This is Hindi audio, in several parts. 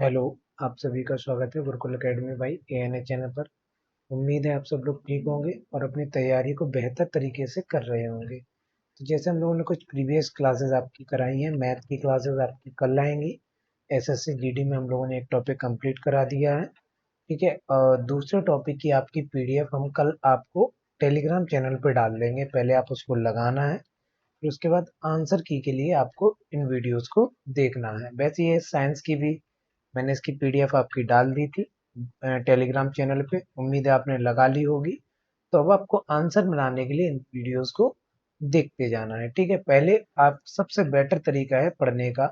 हेलो। आप सभी का स्वागत है Gurukul academy by ANA channel पर। उम्मीद है आप सब लोग ठीक होंगे और अपनी तैयारी को बेहतर तरीके से कर रहे होंगे। तो जैसे हम लोगों ने कुछ प्रीवियस क्लासेस आपकी कराई हैं, मैथ की क्लासेस आपकी कल आएंगी। एसएससी जीडी में हम लोगों ने एक टॉपिक कंप्लीट करा दिया है। ठीक है, और दूसरे टॉपिक की आपकी पीडीएफ हम कल आपको टेलीग्राम चैनल पर डाल देंगे। पहले आप उसको लगाना है, फिर उसके बाद आंसर की के लिए आपको इन वीडियोस को देखना है। वैसे ये साइंस की भी मैंने इसकी पीडीएफ आपकी डाल दी थी टेलीग्राम चैनल पे। उम्मीद है आपने लगा ली होगी। तो अब आपको आंसर बनाने के लिए इन वीडियोस को देखते जाना है। ठीक है, पहले आप सबसे बेटर तरीका है पढ़ने का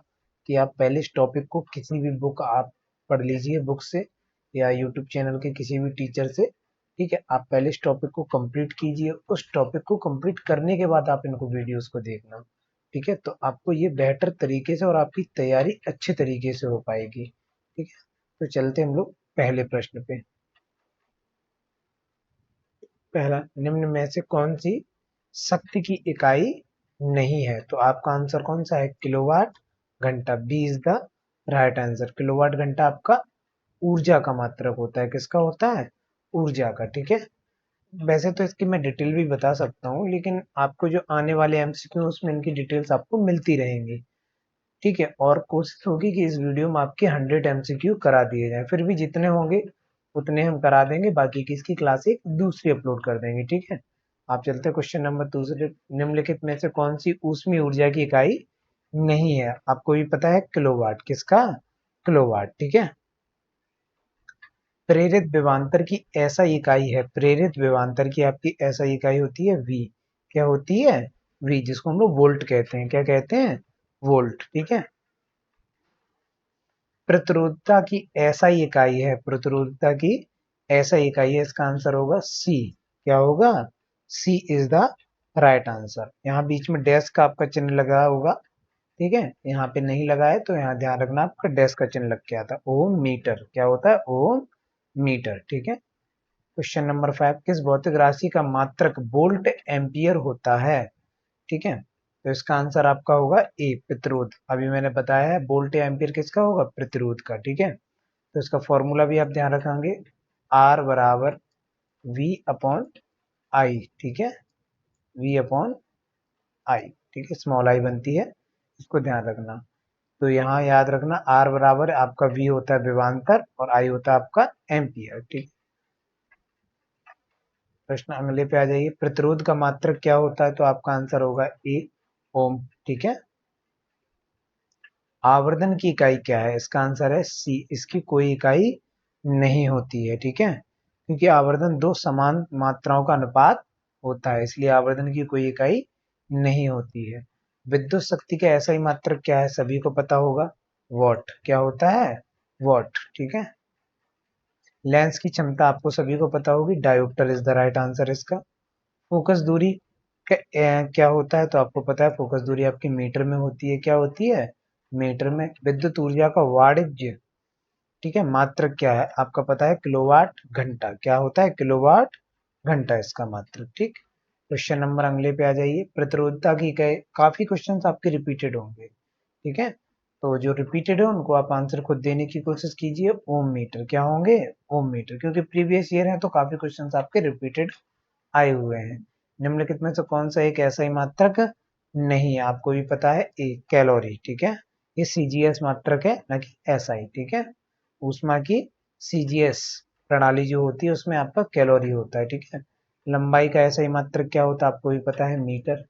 कि आप पहले इस टॉपिक को किसी भी बुक आप पढ़ लीजिए, बुक से या यूट्यूब चैनल के किसी भी टीचर से। ठीक है, आप पहले इस टॉपिक को कंप्लीट कीजिए। उस टॉपिक को कंप्लीट करने के बाद आप इनको वीडियोस को देखना। ठीक है, तो आपको ये बेहतर तरीके से और आपकी तैयारी अच्छे तरीके से हो पाएगी। ठीक है, तो चलते हम लोग पहले प्रश्न पे। पहला, निम्न में से कौन सी शक्ति की इकाई नहीं है? तो आपका आंसर कौन सा है? किलोवाट घंटा। B is the right answer. Kilowatt घंटा आपका ऊर्जा का मात्रक होता है। किसका होता है? ऊर्जा का। ठीक है, वैसे तो इसकी मैं डिटेल भी बता सकता हूँ, लेकिन आपको जो आने वाले एमसीक्यू उसमें इनकी डिटेल्स आपको मिलती रहेंगी। ठीक है, और कोशिश होगी कि इस वीडियो में आपके 100 एमसीक्यू करा दिए जाएं। फिर भी जितने होंगे उतने हम करा देंगे, बाकी की इसकी क्लास एक दूसरी अपलोड कर देंगे। ठीक है, आप चलते हैं क्वेश्चन नंबर दूसरे। निम्नलिखित में से कौन सी ऊष्मीय ऊर्जा की इकाई नहीं है? आपको भी पता है, किलोवाट। किसका? किलोवाट। ठीक है, प्रेरित विभवांतर की ऐसा इकाई है, प्रेरित विभवांतर की आपकी ऐसा इकाई होती है वी। क्या होती है? वी, जिसको हम लोग वोल्ट कहते हैं। क्या कहते हैं? वोल्ट। ठीक है, प्रतिरोधता की ऐसा इकाई है, प्रतिरोधता की ऐसा इकाई है। इसका आंसर होगा सी। क्या होगा? C is the right answer. यहाँ बीच में डैश का आपका चिन्ह लगा होगा। ठीक है, यहाँ पे नहीं लगा है तो यहाँ ध्यान रखना, आपका डैश का चिन्ह लग गया था। ओम मीटर। क्या होता है? ओम मीटर। ठीक है, क्वेश्चन नंबर 5, किस भौतिक राशि का मात्रक वोल्ट एम्पियर होता है? ठीक है, तो इसका आंसर आपका होगा ए, प्रतिरोध। अभी मैंने बताया है वोल्ट या एम्पियर किसका होगा? प्रतिरोध का। ठीक है, तो इसका फॉर्मूला भी आप ध्यान रखेंगे, आर बराबर वी अपॉन आई। ठीक है, वी अपॉन आई। ठीक है, स्मॉल आई बनती है, इसको ध्यान रखना। तो यहाँ याद रखना, आर बराबर आपका वी होता है विभवांतर और आई होता है आपका एम्पियर। ठीक, प्रश्न अगले पे आ जाइए। प्रतिरोध का मात्रक क्या होता है? तो आपका आंसर होगा ए, ओम। ठीक है, आवर्धन की इकाई क्या है? इसका आंसर है सी, इसकी कोई इकाई नहीं होती है। ठीक है, क्योंकि आवर्धन दो समान मात्राओं का अनुपात होता है, इसलिए आवर्धन की कोई इकाई नहीं होती है। विद्युत शक्ति का ऐसा ही मात्रक क्या है? सभी को पता होगा, वॉट। क्या होता है? वॉट। ठीक है, लेंस की क्षमता आपको सभी को पता होगी, dioptre is the right answer इसका। फोकस दूरी क्या होता है? तो आपको पता है, फोकस दूरी आपकी मीटर में होती है। क्या होती है? मीटर में। विद्युत ऊर्जा का वाणिज्य, ठीक है, मात्रक क्या है? आपका पता है, किलोवाट घंटा। क्या होता है? किलोवाट घंटा इसका मात्रक। ठीक, क्वेश्चन नंबर अगले पे आ जाइए। प्रतिरोधता की काफी क्वेश्चंस आपके रिपीटेड होंगे। ठीक है, तो जो रिपीटेड है उनको आप आंसर खुद देने की कोशिश कीजिए। ओम मीटर। क्या होंगे? ओम मीटर, क्योंकि प्रीवियस ईयर है तो काफी क्वेश्चंस आपके रिपीटेड आए हुए हैं। निम्नलिखित में से कौन सा एक ऐसा ही मात्रक नहीं है? आपको भी पता है, ए, कैलोरी। ठीक है, ये सीजीएस मात्रक है, ना कि एसआई। ठीक है, ऊष्मा की सीजीएस प्रणाली जो होती है उसमें आपका कैलोरी होता है। ठीक है, लंबाई का ऐसा ही मात्रक क्या होता है? आपको भी पता है, मीटर।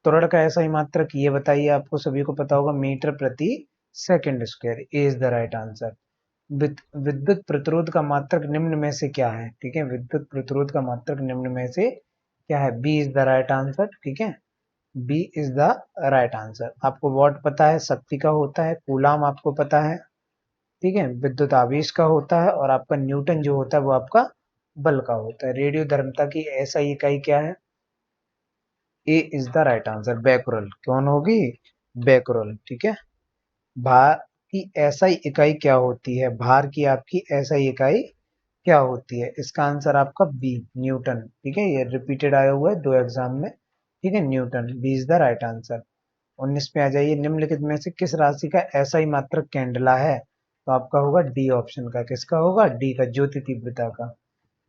त्वरण का ऐसा ही मात्रक ये बताइए, आपको सभी को पता होगा, मीटर प्रति second square. A is the right answer. विद्युत प्रतिरोध का मात्रक निम्न में से क्या है? ठीक है, विद्युत प्रतिरोध का मात्रक निम्न में से क्या है? B is the right answer. ठीक है, B is the right answer. आपको वॉट पता है, शक्ति का होता है। कूलाम आपको पता है। ठीक है, विद्युत आवेश का होता है। और आपका न्यूटन जो होता है वो आपका बल का होता है। रेडियो धर्मता की ऐसा इकाई क्या है? A is the right answer, becquerel. कौन होगी? बैकुरल। ठीक है, भार की ऐसा इकाई क्या होती है? भार की आपकी ऐसा इकाई क्या होती है? इसका आंसर आपका बी, न्यूटन। ठीक है, ये रिपीटेड आया हुआ है 2 एग्जाम में। ठीक है, newton. B is the right answer. 19 पे आ जाइए। निम्नलिखित में से किस राशि का ऐसा ही मात्रक कैंडला है? तो आपका होगा डी ऑप्शन का, किसका होगा, डी का, ज्योति तीव्रता का।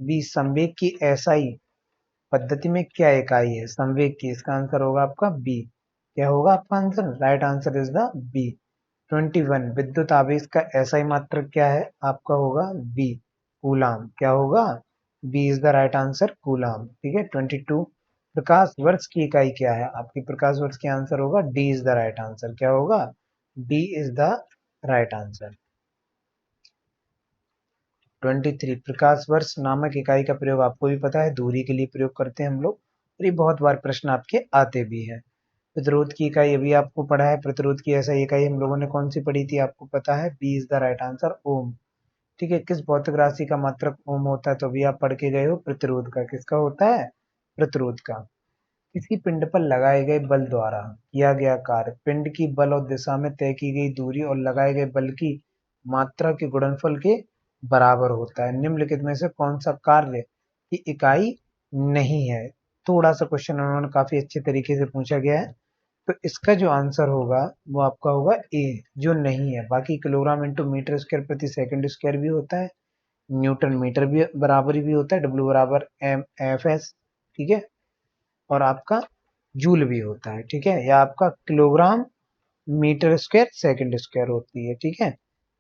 बी, संवेग की एसआई पद्धति में क्या इकाई है, संवेग की, इसका आंसर होगा आपका बी। क्या होगा आपका answer, right answer is the B. 21, विद्युत आवेश का एसआई मात्रक क्या है, आपका होगा बी, कूलाम। क्या होगा, B is the right answer, coulomb. ठीक है। 22, प्रकाश वर्ष की इकाई क्या है, आपकी प्रकाश वर्ष की आंसर होगा D is the right answer. क्या होगा, D is the right answer. 23, प्रकाश वर्ष नामक इकाई का प्रयोग आपको भी पता है, दूरी के लिए प्रयोग करते हैं हम लोग, और ये बहुत बार प्रश्न आपके आते भी हैं। प्रतिरोध की इकाई अभी आपको पढ़ा है, प्रतिरोध की ऐसा इकाई हम लोगों ने कौन सी पढ़ी थी, आपको पता है, B is the right answer, ohm. ठीक है। किस भौतिक राशि का मात्रक ओम होता है, तो अभी आप पढ़ के गए हो, प्रतिरोध का। किसका होता है, प्रतिरोध का। किसी पिंड पर लगाए गए बल द्वारा किया गया कार्य पिंड की बल और दिशा में तय की गई दूरी और लगाए गए बल की मात्रा के गुणनफल के बराबर होता है। निम्नलिखित में से कौन सा कार्य की इकाई नहीं है। थोड़ा सा क्वेश्चन उन्होंने काफी अच्छे तरीके से पूछा गया है, तो इसका जो आंसर होगा वो आपका होगा ए, जो नहीं है। बाकी किलोग्राम इंटू मीटर स्क्वायर प्रति सेकंड स्क्वायर भी होता है, न्यूटन मीटर भी बराबर भी होता है, डब्ल्यू बराबर एम एफ एस। ठीक है। और आपका जूल भी होता है। ठीक है। या आपका kilogram metre square second square होती है। ठीक है।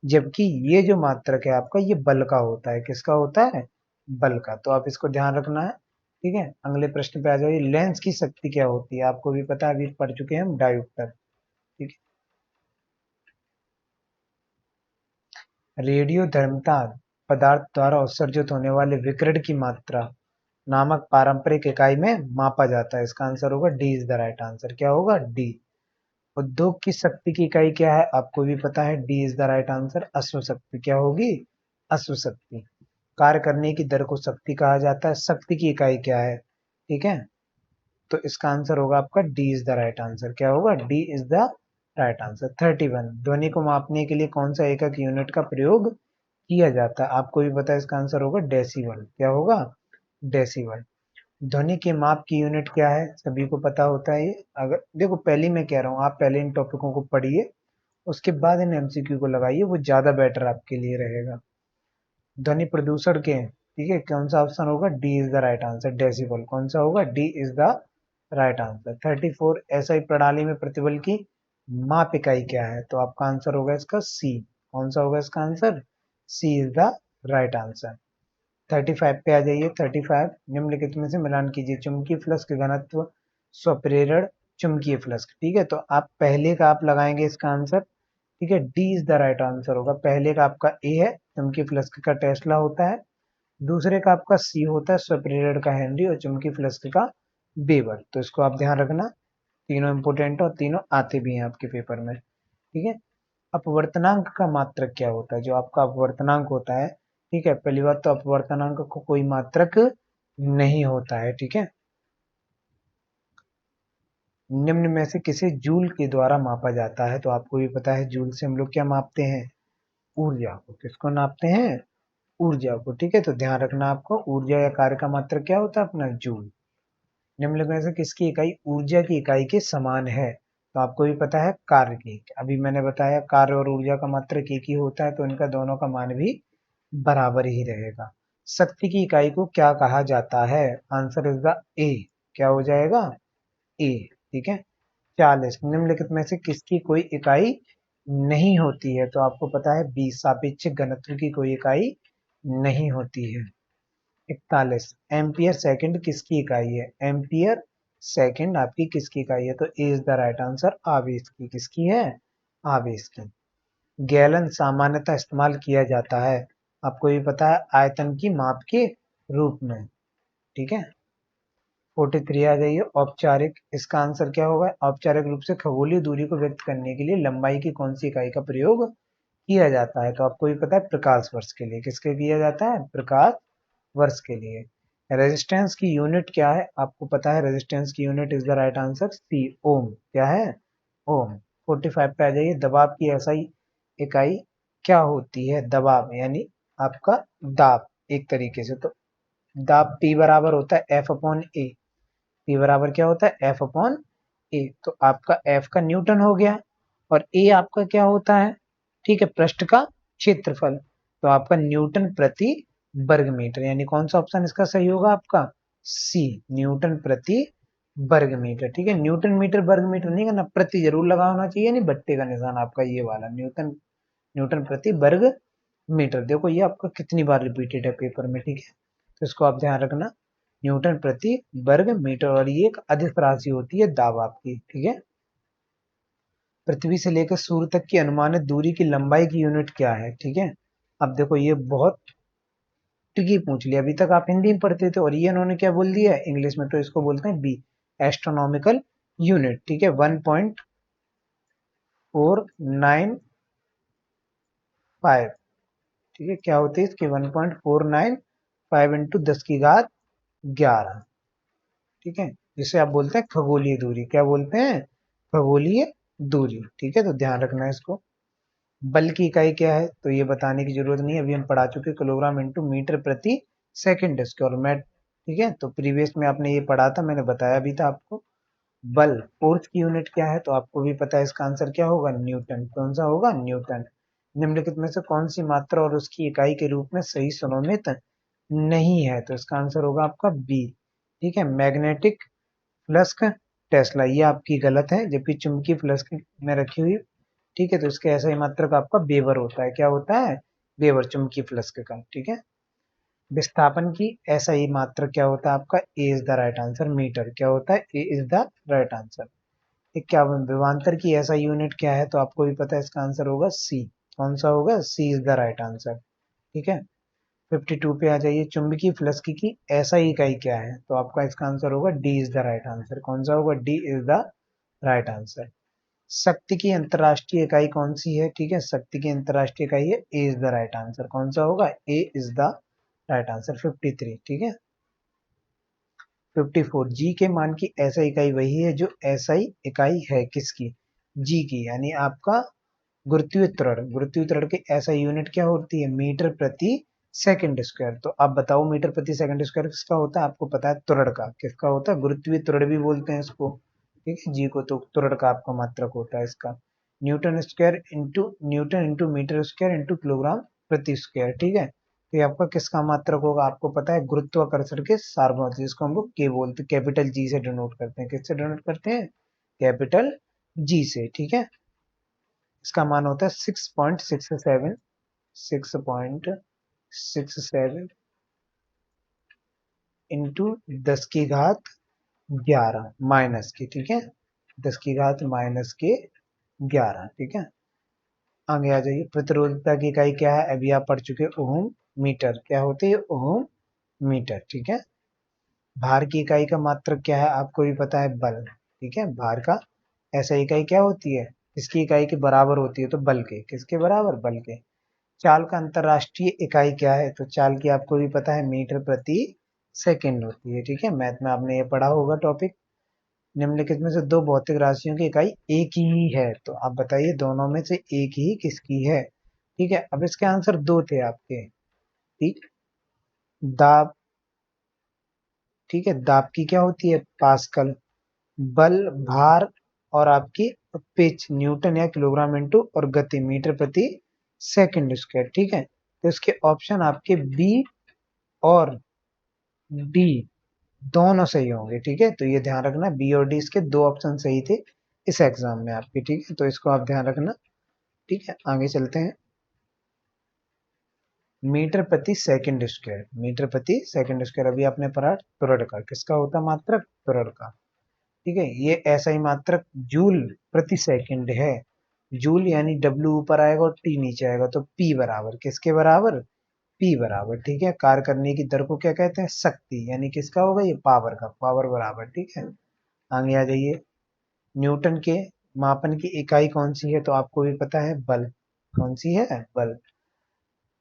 जबकि ये जो मात्रक है आपका, ये बल का होता है। किसका होता है, बल का। तो आप इसको ध्यान रखना है। ठीक है। अगले प्रश्न पे आ जाइए, लेंस की शक्ति क्या होती है, आपको भी पता है, अभी पढ़ चुके हैं हम, डायोप्टर। ठीक है। रेडियो धर्मता पदार्थ द्वारा उत्सर्जित होने वाले विकिरण की मात्रा नामक पारंपरिक इकाई में मापा जाता है। इसका आंसर होगा D is the right answer. क्या होगा, डी। उद्योग की शक्ति की इकाई क्या है, आपको भी पता है, D is the right answer, अश्व शक्ति। क्या होगी, अश्व शक्ति। कार्य करने की दर को शक्ति कहा जाता है, शक्ति की इकाई क्या है। ठीक है। तो इसका आंसर होगा आपका D is the right answer. क्या होगा, D is the right answer. 31, ध्वनि को मापने के लिए कौन सा एकक यूनिट का प्रयोग किया जाता है, आपको भी पता है, इसका आंसर होगा डेसिबल। क्या होगा, डेसिबल। ध्वनि के माप की यूनिट क्या है, सभी को पता होता है ये। अगर देखो, पहले मैं कह रहा हूँ, आप पहले इन टॉपिकों को पढ़िए, उसके बाद इन एमसीक्यू को लगाइए, वो ज्यादा बेटर आपके लिए रहेगा। ध्वनि प्रदूषण के, ठीक है, कौन सा ऑप्शन होगा, D is the right answer, decibel. कौन सा होगा, D is the right answer. 34, SI प्रणाली में प्रतिबल की माप इकाई क्या है, तो आपका आंसर होगा इसका सी। कौन सा होगा इसका answer, C is the right answer. 35 पे आ जाइए। 35, निम्नलिखित में से मिलान कीजिए, चुंबकीय फ्लक्स के घनत्व, स्वप्रेरण चुंबकीय फ्लक्स। ठीक है। तो आप पहले का आप लगाएंगे इसका आंसर। ठीक है। D is the right answer होगा। पहले का आपका ए है, चुंबकीय फ्लक्स का टेस्ला होता है। दूसरे का आपका सी होता है, स्वप्रेरण का हेनरी, और चुंबकीय फ्लक्स का वेबर। तो इसको आप ध्यान रखना, तीनों इंपोर्टेंट और तीनों आते भी हैं आपके पेपर में। ठीक है। अपवर्तनांक का मात्रक क्या होता है, जो आपका अपवर्तनांक होता है, ठीक है, पहली बात तो अपवर्तनांक को कोई मात्रक नहीं होता है। ठीक है। निम्न में से किसे जूल के द्वारा मापा जाता है, तो आपको भी पता है, जूल से हम लोग क्या मापते हैं, ऊर्जा को। किसको नापते हैं, ऊर्जा को। ठीक है। तो ध्यान रखना आपको, ऊर्जा या कार्य का मात्रक क्या होता है अपना, जूल। निम्नलिखित में से किसकी इकाई ऊर्जा की इकाई के समान है, तो आपको भी पता है, कार्य की। अभी मैंने बताया, कार्य और ऊर्जा का मात्रक एक ही होता है, तो इनका दोनों का मान भी बराबर ही रहेगा। शक्ति की इकाई को क्या कहा जाता है, आंसर इज द ए। क्या हो जाएगा, ए। ठीक है। 40, निम्नलिखित में से किसकी कोई इकाई नहीं होती है, तो आपको पता है, बी, सापेक्षिक घनत्व की कोई इकाई नहीं होती है। 41, एम्पियर सेकंड किसकी इकाई है, एम्पियर सेकंड आपकी किसकी इकाई है, तो ए इज द राइट आंसर, आवेश की। किसकी है, आवेश की। गैलन सामान्यतः इस्तेमाल किया जाता है, आपको ये पता है, आयतन की माप के रूप में। ठीक है। 43 आ जाइए, औपचारिक, इसका आंसर क्या होगा, औपचारिक रूप से खगोलीय दूरी को व्यक्त करने के लिए लंबाई की कौन सी इकाई का प्रयोग किया जाता है, तो आपको भी पता है, प्रकाश वर्ष के लिए। किसके किया जाता है, प्रकाश वर्ष के लिए। रेजिस्टेंस की यूनिट क्या है, आपको पता है, रेजिस्टेंस की unit is the right answer, C, ohm. क्या है, ओम। 45 पे आ जाइए, दबाव की एसआई इकाई क्या होती है, दबाव यानी आपका दाब, एक तरीके से तो दाब P बराबर होता है F अपॉन ए। P बराबर क्या होता है, F अपॉन ए। तो आपका F का न्यूटन हो गया, और A आपका क्या होता है, ठीक है, पृष्ठ का क्षेत्रफल। तो आपका न्यूटन प्रति वर्ग मीटर, यानी कौन सा ऑप्शन इसका सही होगा आपका? सी, न्यूटन प्रति वर्ग मीटर। ठीक है, न्यूटन मीटर वर्ग मीटर नहीं करना, प्रति जरूर लगा होना चाहिए, नहीं बट्टे का निशान आपका ये वाला, न्यूटन, न्यूटन प्रति वर्ग मीटर। देखो ये आपका कितनी बार रिपीटेड है पेपर में, ठीक है, तो इसको आप ध्यान रखना, न्यूटन प्रति वर्ग मीटर। और ये एक अदिश राशि होती है दाब आपकी, ठीक है। पृथ्वी से लेकर सूर्य तक की अनुमानित दूरी की लंबाई की यूनिट क्या है? ठीक है, अब देखो ये बहुत ट्रिकी पूछ लिया, अभी तक आप हिंदी में पढ़ते थे और ये इन्होंने क्या बोल दिया है इंग्लिश में, तो इसको बोलते हैं बी, एस्ट्रोनॉमिकल यूनिट। ठीक है, 1.495, ठीक है, क्या होती है इसकी? 1.495 इंटू 10 की घात 11, ठीक है, जिसे आप बोलते हैं खगोलीय दूरी। क्या बोलते हैं? खगोलीय दूरी। ठीक है, तो ध्यान रखना है इसको। बल की इकाई क्या है? तो ये बताने की जरूरत नहीं, अभी हम पढ़ा चुके, किलोग्राम इंटू मीटर प्रति सेकंड स्क्वायर। मैं, ठीक है, तो प्रीवियस में आपने ये पढ़ा था, मैंने बताया भी था आपको। बल, फोर्स की यूनिट क्या है? तो आपको भी पता है, इसका आंसर क्या होगा? न्यूटन। कौन सा होगा? न्यूटन। निम्नलिखित में से कौन सी मात्रा और उसकी इकाई के रूप में सही सुमेलित नहीं है? तो इसका आंसर होगा आपका बी, ठीक है, मैग्नेटिक फ्लक्स टेस्ला। ये आपकी गलत है, जबकि चुंबकीय फ्लक्स में रखी हुई, ठीक है, तो इसके ऐसा ही मात्रक आपका वेबर होता है। क्या होता है? वेबर, चुंबकीय फ्लक्स का। ठीक है, विस्थापन की ऐसा ही मात्रक क्या होता है आपका? A is the right answer, metre. क्या होता है? A is the right answer. क्या विभवांतर की ऐसा यूनिट क्या है? तो आपको भी पता है, इसका आंसर होगा सी। कौन सा होगा? C is the right answer. ठीक है, 52 पे आ जाइए, चुंबकीय फ्लक्स की ऐसा इकाई क्या है? तो आपका इसका आंसर होगा D is the right answer. कौन सा होगा? D is the right answer. शक्ति की अंतरराष्ट्रीय इकाई कौन सी है? ठीक है, शक्ति की अंतरराष्ट्रीय इकाई है, A is the right answer. कौन सा होगा? ए इज द राइट आंसर। 53, ठीक है। 54, जी के मान की ऐसा इकाई वही है जो ऐसा ही इकाई है किसकी? जी की, यानी आपका गुरुत्वीय त्वरण। गुरुत्वीय त्वरण की ऐसा यूनिट क्या होती है? मीटर प्रति सेकंड स्क्वायर। तो आप बताओ, मीटर प्रति सेकंड स्क्वायर किसका होता है? आपको पता है, त्वरण का। किसका होता है? गुरुत्वीय त्वरण भी बोलते हैं इसको, ठीक है, जी को, तो त्वरण का आपका मात्रक होता है इसका। Newton into metre square into kilogram प्रति स्क्वायर। ठीक है, तो ये आपका किसका मात्रक होगा? आपको पता है, गुरुत्वाकर्षण के सार्वभौमिक, जिसको हम लोग के बोलते हैं, कैपिटल जी से डिनोट करते हैं। किससे डिनोट करते हैं? कैपिटल जी से। ठीक है, इसका मान होता है 6.67, 6.67 इंटू 10 की घात 11 माइनस की, ठीक है, 10 की घात -11। ठीक है, आगे आ जाइए, प्रतिरोधकता की इकाई क्या है? अभी आप पढ़ चुके, ओम मीटर। क्या होती है? ओम मीटर। ठीक है, भार की इकाई का मात्रक क्या है? आपको भी पता है, बल। ठीक है, भार का ऐसा इकाई क्या होती है? इसकी इकाई के बराबर होती है, तो बल के। किसके बराबर? बल के। चाल का अंतरराष्ट्रीय इकाई क्या है? तो चाल की आपको भी पता है, मीटर प्रति सेकंड होती है। ठीक है, मैथ में आपने ये पढ़ा होगा टॉपिक। निम्नलिखित में से दो भौतिक राशियों की इकाई एक ही है, तो आप बताइए दोनों में से एक ही किसकी है? ठीक है, अब इसके आंसर दो थे आपके, ठीक, दाब, ठीक है, दाब की क्या होती है? पास्कल। बल, भार, और आपकी पिच, न्यूटन या किलोग्राम इंटू, और गति, मीटर प्रति सेकंड स्क्वायर। ठीक है, तो इसके ऑप्शन आपके बी और डी दोनों सही होंगे। ठीक है, तो ये ध्यान रखना, बी और डी इसके दो ऑप्शन सही थे इस एग्जाम में आपके। ठीक है, तो इसको आप ध्यान रखना। ठीक है, आगे चलते हैं। मीटर प्रति सेकंड स्क्वायर, मीटर प्रति सेकंड स्क्वायर, अभी आपने पढ़ा त्वरण का। किसका होता है मात्रक? त्वरण का। ठीक है, ये ऐसा ही मात्रक जूल प्रति सेकंड है। जूल यानी डब्ल्यू ऊपर आएगा और टी नीचे आएगा, तो पी बराबर किसके बराबर? पी बराबर। ठीक है, कार्य करने की दर को क्या कहते हैं? शक्ति, यानी किसका होगा? ये पावर का, पावर बराबर। ठीक है, आगे आ जाइए, न्यूटन के मापन की इकाई कौन सी है? तो आपको भी पता है, बल। कौन सी है? बल।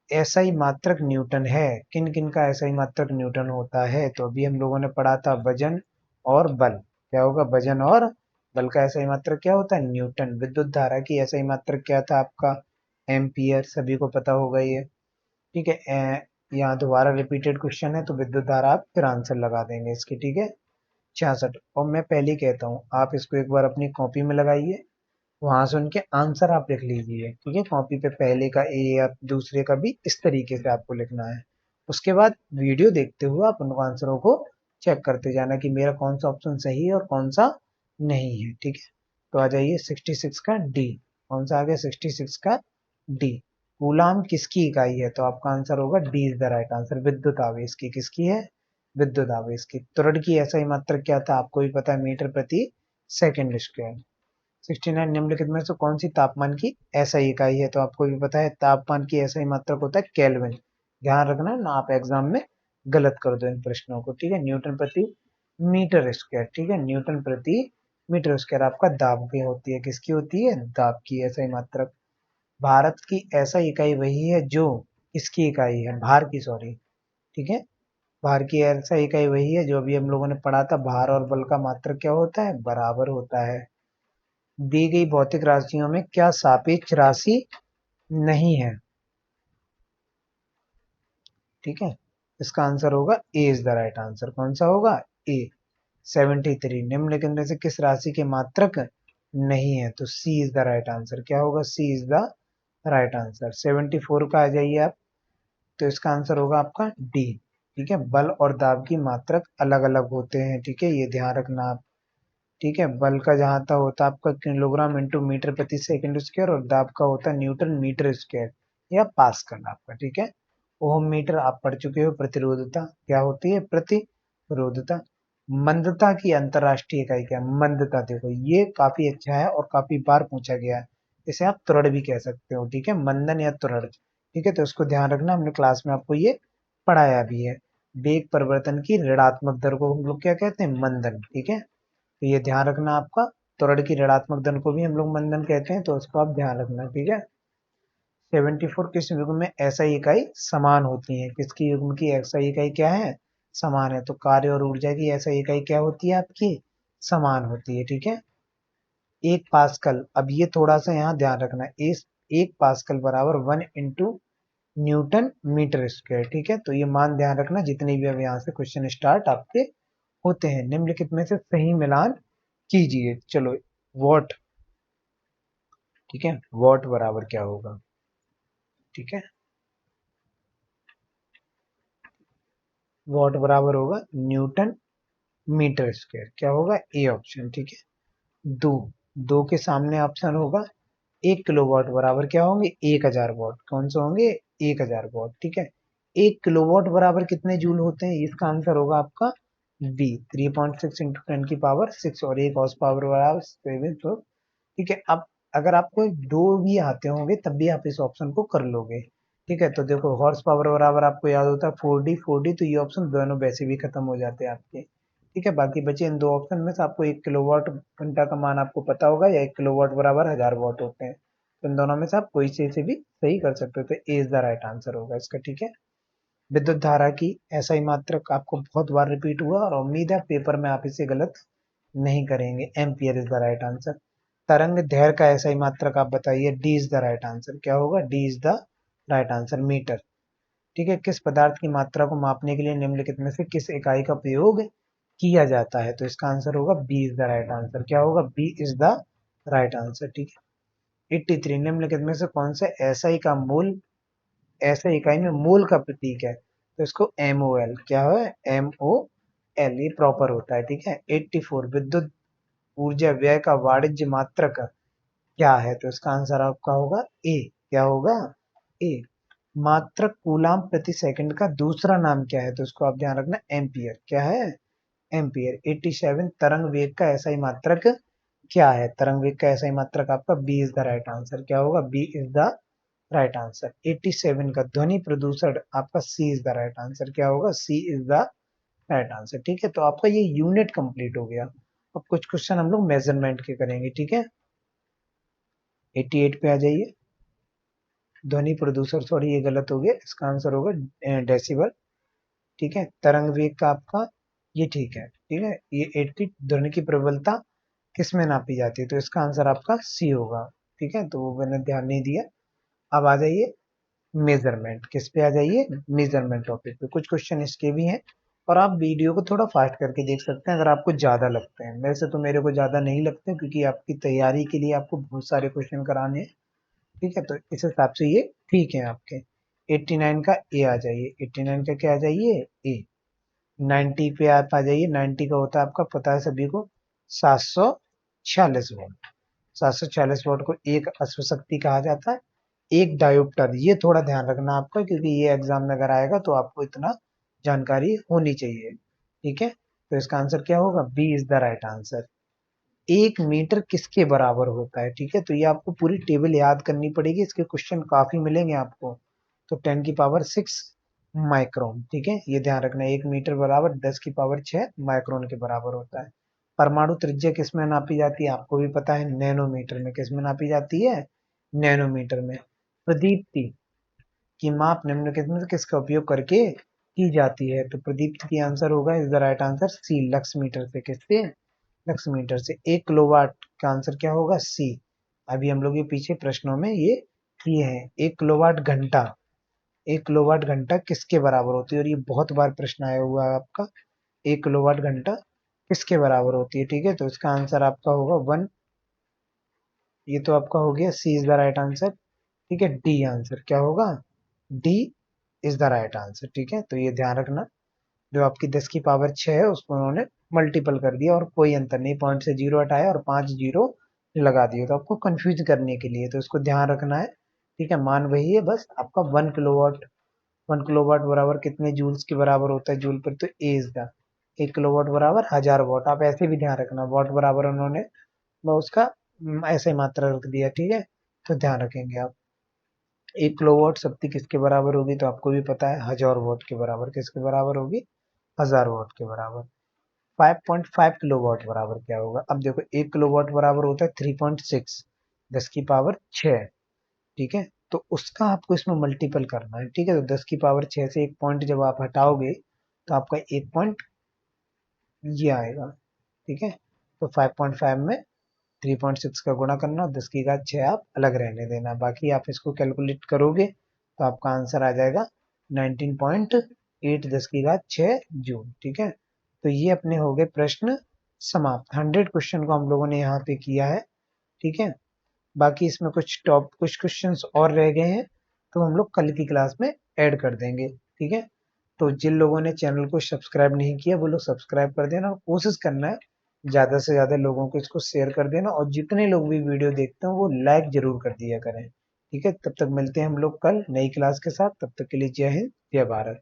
ऐसा ही मात्रक न्यूटन है, किन किन का ऐसा ही मात्रक न्यूटन होता है? तो अभी हम लोगों ने पढ़ा था, वजन और बल। क्या होगा? वजन और बल का ऐसा ही मात्रक क्या होता है? न्यूटन। विद्युत धारा की ऐसा ही मात्रक क्या था आपका? एम्पियर। सभी को पता होगा ये। ठीक है, यहाँ दोबारा रिपीटेड क्वेश्चन है, तो विद्युत धारा आप फिर आंसर लगा देंगे इसके। ठीक है, 66। और मैं पहले ही कहता हूँ, आप इसको एक बार अपनी कॉपी में लगाइए, वहां से उनके आंसर आप लिख लीजिए, ठीक है। कॉपी पे पहले का ए या दूसरे का बी इस तरीके से आपको लिखना है। उसके बाद वीडियो देखते हुए आप उन आंसरों को चेक करते जाना कि मेरा कौन सा ऑप्शन सही है और कौन सा नहीं है, ठीक है। तो आ जाइए 66 का डी। कौन सा आ गया 66 का डी। कूलाम किसकी इकाई है, तो आपका आंसर होगा D is the right answer. विद्युत आवेश की, किसकी है, विद्युत आवेश की। त्वरण की ऐसा ही मात्रक क्या था, आपको भी पता है, मीटर प्रति सेकंड स्क्वायर। 69 निम्नलिखित में से कौन सी तापमान की एसआई इकाई है, तो आपको भी पता है तापमान की एसआई मात्रक होता है केल्विन। ध्यान रखना ना आप एग्जाम में गलत कर दो इन प्रश्नों को, ठीक है। न्यूटन प्रति मीटर स्क्वायर, ठीक है। न्यूटन प्रति मीटर स्क्वायर आपका दाब की होती है, किसकी होती है, दाब की एसआई मात्रक। भारत की एसआई इकाई वही है जो इसकी इकाई है, भार की, सॉरी, ठीक है। भार की एसआई इकाई वही है जो अभी हम लोगों ने पढ़ा था, भार और बल का मात्रक क्या होता है, बराबर होता है। दी गई भौतिक राशियों में क्या सापेक्ष राशि नहीं है, ठीक है। इसका आंसर होगा ए इज द राइट आंसर। कौन सा होगा, ए। 73 निम्नलिखित में से किस राशि के मात्रक नहीं है, तो सी इज द राइट आंसर। क्या होगा, C is the right answer. 74 का आ जाइए आप, तो इसका आंसर होगा आपका डी, ठीक है। बल और दाब की मात्रक अलग अलग होते हैं, ठीक है, ये ध्यान रखना आप, ठीक है। बल का जहां तक होता है आपका किलोग्राम इंटू मीटर प्रति सेकंड स्क्वायर, और दाब का होता है न्यूटन मीटर स्क्वायर या पास्कल आपका, ठीक है। ओम मीटर आप पढ़ चुके हो। प्रतिरोधता क्या होती है, प्रतिरोधता। मंदता की अंतरराष्ट्रीय इकाई क्या है, मंदता, देखो ये काफी अच्छा है और काफी बार पूछा गया है। इसे आप त्वरण भी कह सकते हो, ठीक है, मंदन या त्वरण, ठीक है। तो इसको ध्यान रखना, हमने क्लास में आपको ये पढ़ाया भी है। वेग परिवर्तन की ऋणात्मक दर को हम लोग क्या कहते हैं, मंदन, ठीक है। तो ये ध्यान रखना आपका। त्वरण की ऋणात्मक धन को भी हम लोग मंदन कहते हैं, तो उसको आप ध्यान रखना, ठीक है। 74 किस युग्म में ऐसा इकाई समान होती है, किसकी युग्म की ऐसा इकाई क्या है, समान है। तो कार्य और ऊर्जा की ऐसा इकाई क्या होती है आपकी, समान होती है, ठीक है। एक पास्कल, अब ये थोड़ा सा यहाँ ध्यान रखना, इस एक पास्कल बराबर 1 न्यूटन मीटर स्क्वायर, ठीक है। तो ये मान ध्यान रखना जितने भी अब यहाँ से क्वेश्चन स्टार्ट आपके होते हैं। निम्नलिखित में से सही मिलान कीजिए, चलो। वॉट, ठीक है, वॉट बराबर क्या होगा, ठीक है। वॉट बराबर होगा न्यूटन मीटर स्क्वायर, क्या होगा, ए ऑप्शन, ठीक है। दो, दो के सामने ऑप्शन होगा 1 किलोवाट बराबर क्या होंगे, 1000 वॉट। कौन से होंगे, 1000 वॉट, ठीक है। 1 किलोवाट बराबर कितने जूल होते हैं, इसका आंसर होगा आपका बी, 3.6 इंटू 10 की पावर 6, और 1 हॉर्स पावर बराबर 7, तो ठीक है। अब अगर आपको दो भी आते होंगे तब भी आप इस ऑप्शन को कर लोगे, ठीक है। तो देखो हॉर्स पावर बराबर आपको याद होता है 4D, तो ये ऑप्शन दोनों वैसे भी खत्म हो जाते हैं आपके, ठीक है। बाकी बचे इन दो ऑप्शन में से आपको 1 किलोवाट घंटा का मान आपको पता होगा, या 1 किलोवाट बराबर 1000 वॉट होते हैं। तो इन दोनों में से आप कोई से भी सही कर सकते हो, तो ए इज द राइट आंसर होगा इसका, ठीक है। विद्युत धारा की ऐसा ही मात्रक आपको बहुत बार रिपीट हुआ, और उम्मीद है पेपर में आप इसे गलत नहीं करेंगे। Ampere is the right answer. तरंग दैर्घ्य का ऐसा ही मात्रक आप बताइए, D is the right answer. क्या होगा, D is the right answer, metre, ठीक है। किस पदार्थ की मात्रा को मापने के लिए निम्नलिखित में से किस इकाई का प्रयोग किया जाता है, तो इसका आंसर होगा B is the right answer. क्या होगा, B is the right answer, ठीक है। 83 निम्नलिखित में से कौन सा एसआई का मूल, ऐसा इकाई में मूल का प्रतीक है, तो इसको एमओएल, क्या है, एमओएल, ये प्रॉपर होता है, ठीक है। 84 विद्युत ऊर्जा व्यय का वाणिज्य मात्रक क्या है, तो इसका आंसर आपका होगा ए, क्या होगा, ए। मात्रक कूलाम प्रति सेकंड का दूसरा नाम क्या है, तो इसको आप ध्यान रखना, एम्पियर, क्या है, एम्पियर। 87 तरंग वेग का ऐसा ही मात्रक क्या है, तरंग वेग का ऐसा ही मात्रक आपका B is the right answer. क्या होगा, B is the right answer. 87 का ध्वनि प्रदूषण आपका C is the right answer. क्या होगा, C is the right answer, ठीक है। तो आपका ये यूनिट कंप्लीट हो गया। अब कुछ क्वेश्चन हम लोग मेजरमेंट के करेंगे, ठीक है। 88 पे आ जाइए। ध्वनि प्रदूषण, सॉरी ये गलत हो गया, इसका आंसर होगा डेसिबल, ठीक है। तरंग वेग का आपका ये ठीक है, ठीक है। ये 80 ध्वनि की प्रबलता किस में नापी जाती है, तो इसका आंसर आपका सी होगा, ठीक है। तो वो मैंने ध्यान नहीं दिया। अब आ जाइए मेजरमेंट, किस पे आ जाइए, मेजरमेंट टॉपिक पे। कुछ क्वेश्चन इसके भी हैं और आप वीडियो को थोड़ा फास्ट करके देख सकते हैं अगर आपको ज़्यादा लगते हैं। वैसे तो मेरे को ज़्यादा नहीं लगते क्योंकि आपकी तैयारी के लिए आपको बहुत सारे क्वेश्चन कराने हैं। ठीक है, तो इस हिसाब से ये ठीक है आपके। 89 का ए आ जाइए, 89 का क्या आ जाइए ए। 90 पे आप आ जाइए, 90 का होता है आपका पता है सभी को 746 वोल्ट। 746 वोल्ट को एक अश्व शक्ति कहा जाता है, एक डायोप्टर। ये थोड़ा ध्यान रखना आपका क्योंकि ये एग्जाम में अगर आएगा तो आपको इतना जानकारी होनी चाहिए। ठीक है, तो इसका आंसर क्या होगा, B is the right answer. 1 metre किसके बराबर होता है। ठीक है, तो ये आपको पूरी टेबल याद करनी पड़ेगी, इसके क्वेश्चन काफी मिलेंगे आपको। तो 10⁶ माइक्रोन। ठीक है, ये ध्यान रखना, 1 मीटर बराबर 10⁶ माइक्रोन के बराबर होता है। परमाणु त्रिज्या किस में नापी जाती है आपको भी पता है, नैनोमीटर में। किस में नापी जाती है, नैनोमीटर में। प्रदीप्ति की माप निम्नलिखित में से किसका उपयोग करके की जाती है। तो प्रदीप्ति की आंसर होगा is the right answer C, lux metre से। किससे, लक्स मीटर से। 1 किलोवाट का आंसर क्या होगा, सी। अभी हम लोग ये पीछे प्रश्नों में ये किए हैं। 1 किलोवाट घंटा, 1 किलोवाट घंटा किसके बराबर होती है, और ये बहुत बार प्रश्न आया हुआ है आपका। 1 किलोवाट घंटा किसके बराबर होती है। ठीक है, तो इसका आंसर आपका होगा 1। ये तो आपका हो गया, सी इज द राइट आंसर। ठीक है, डी आंसर क्या होगा, D is the right answer. ठीक है, तो ये ध्यान रखना, जो आपकी 10⁶ है उसको उन्होंने मल्टीपल कर दिया और कोई अंतर नहीं, पॉइंट से जीरो हटाया और 5 जीरो लगा दिए, तो आपको कंफ्यूज करने के लिए, तो इसको ध्यान रखना है। ठीक है, मान वही है, बस आपका 1 किलोवाट। 1 किलोवाट बराबर कितने जूल्स के बराबर होता है जूल पर, तो ए इज द। 1 किलोवाट बराबर 1000 वाट। आप ऐसे भी ध्यान रखना, वाट बराबर उन्होंने उसका ऐसे मात्रा रख दिया। ठीक है, तो ध्यान रखेंगे आप। 1 किलोवाट शक्ति किसके बराबर होगी, तो आपको भी पता है 1000 वाट के बराबर। किसके बराबर होगी, 1000 वाट के बराबर। 5.5 किलोवाट बराबर क्या होगा, अब देखो 1 किलोवाट बराबर होता है 3.6, 10⁶ ठीक है, तो उसका आपको इसमें मल्टीपल करना है। ठीक है, तो 10⁶ से एक पॉइंट जब आप हटाओगे तो आपका एक पॉइंट ये आएगा। ठीक है, तो 5.5 में 3.6 का गुणा करना, 10⁶ आप अलग रहने देना, बाकी आप इसको कैलकुलेट करोगे तो आपका आंसर आ जाएगा 19.8 10⁶ जूल। ठीक है, तो ये अपने हो गए प्रश्न समाप्त। 100 क्वेश्चन को हम लोगों ने यहाँ पे किया है। ठीक है, बाकी इसमें कुछ क्वेश्चंस और रह गए हैं, तो हम लोग कल की क्लास में ऐड कर देंगे। ठीक है, तो जिन लोगों ने चैनल को सब्सक्राइब नहीं किया वो लोग सब्सक्राइब कर देना, और कोशिश करना है ज़्यादा से ज़्यादा लोगों को इसको शेयर कर देना, और जितने लोग भी वीडियो देखते हैं वो लाइक जरूर कर दिया करें। ठीक है, तब तक मिलते हैं हम लोग कल नई क्लास के साथ, तब तक के लिए जय हिंद जय भारत।